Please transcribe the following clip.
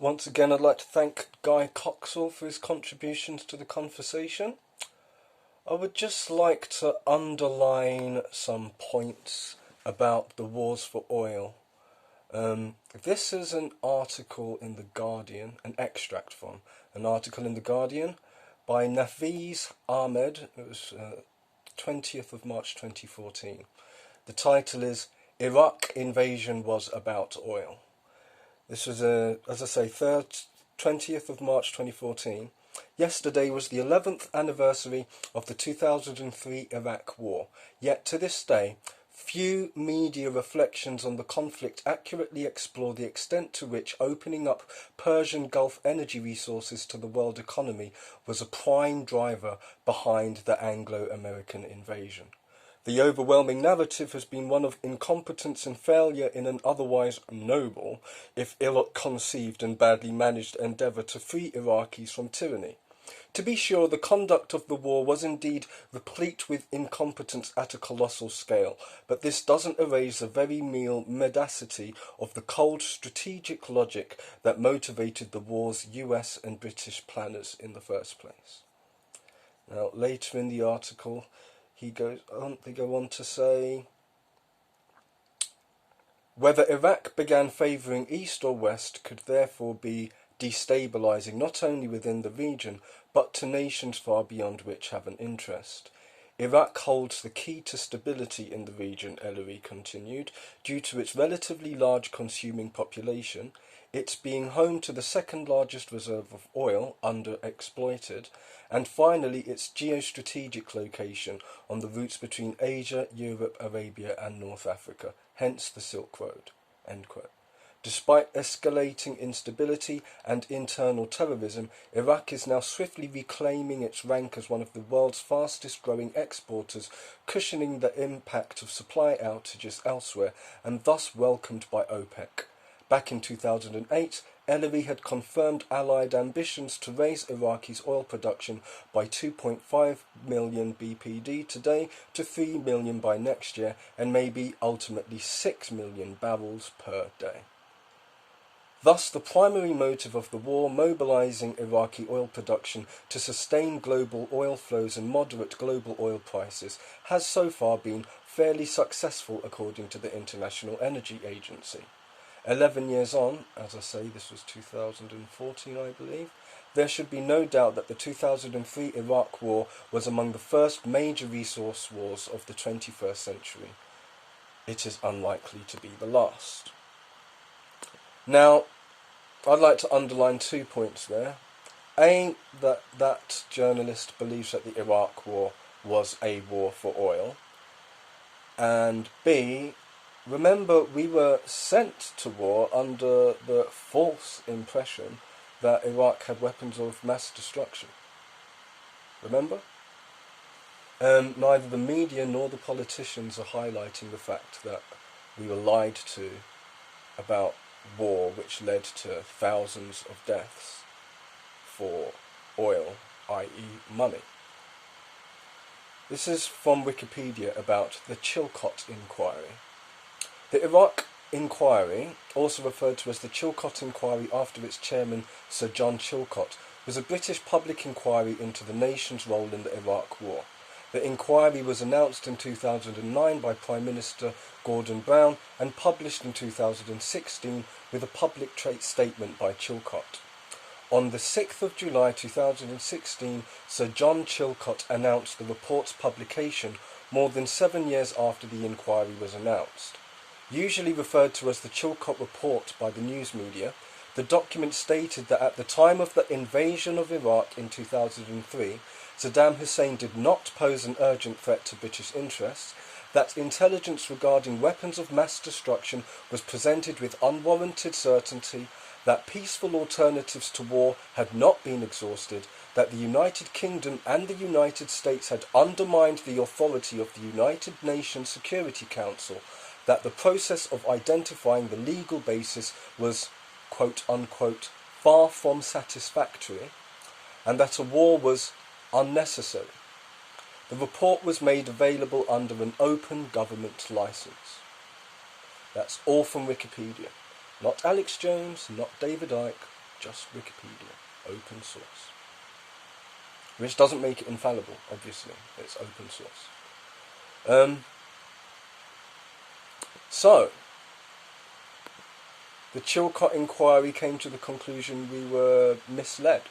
Once again, I'd like to thank Guy Coxall for his contributions to the conversation. I would just like to underline some points about the wars for oil. This is an article in The Guardian, an extract from an article in The Guardian by Nafeez Ahmed. It was 20th of March 2014. The title is Iraq Invasion Was About Oil. This was, as I say, 20th of March 2014. Yesterday was the 11th anniversary of the 2003 Iraq War, yet to this day, few media reflections on the conflict accurately explore the extent to which opening up Persian Gulf energy resources to the world economy was a prime driver behind the Anglo-American invasion. The overwhelming narrative has been one of incompetence and failure in an otherwise noble, if ill-conceived and badly managed endeavour to free Iraqis from tyranny. To be sure, the conduct of the war was indeed replete with incompetence at a colossal scale, but this doesn't erase the very real mendacity of the cold strategic logic that motivated the war's US and British planners in the first place. Now, later in the article, they go on to say, whether Iraq began favouring East or West could therefore be destabilising not only within the region, but to nations far beyond which have an interest. Iraq holds the key to stability in the region, Ellery continued, due to its relatively large consuming population, its being home to the second largest reserve of oil, underexploited, and finally its geostrategic location on the routes between Asia, Europe, Arabia and North Africa, hence the Silk Road. End quote. Despite escalating instability and internal terrorism, Iraq is now swiftly reclaiming its rank as one of the world's fastest growing exporters, cushioning the impact of supply outages elsewhere and thus welcomed by OPEC. Back in 2008, Ellery had confirmed Allied ambitions to raise Iraqi's oil production by 2.5 million BPD today to 3 million by next year and maybe ultimately 6 million barrels per day. Thus, the primary motive of the war, mobilizing Iraqi oil production to sustain global oil flows and moderate global oil prices, has so far been fairly successful according to the International Energy Agency. 11 years on, as I say, this was 2014 I believe, there should be no doubt that the 2003 Iraq War was among the first major resource wars of the 21st century. It is unlikely to be the last. Now, I'd like to underline 2 points there. A, that journalist believes that the Iraq War was a war for oil. And B, remember, we were sent to war under the false impression that Iraq had weapons of mass destruction. Remember? Neither the media nor the politicians are highlighting the fact that we were lied to about war which led to thousands of deaths for oil, i.e. money. This is from Wikipedia about the Chilcot Inquiry. The Iraq Inquiry, also referred to as the Chilcot Inquiry after its chairman Sir John Chilcot, was a British public inquiry into the nation's role in the Iraq War. The inquiry was announced in 2009 by Prime Minister Gordon Brown and published in 2016 with a public statement by Chilcot. On the 6th of July 2016, Sir John Chilcot announced the report's publication more than 7 years after the inquiry was announced. Usually referred to as the Chilcot Report by the news media, the document stated that at the time of the invasion of Iraq in 2003, Saddam Hussein did not pose an urgent threat to British interests, that intelligence regarding weapons of mass destruction was presented with unwarranted certainty, that peaceful alternatives to war had not been exhausted, that the United Kingdom and the United States had undermined the authority of the United Nations Security Council, that the process of identifying the legal basis was, quote-unquote, far from satisfactory, and that a war was unnecessary. The report was made available under an open government licence. That's all from Wikipedia. Not Alex Jones, not David Icke, just Wikipedia, open source. Which doesn't make it infallible, obviously. It's open source. So, the Chilcot inquiry came to the conclusion we were misled.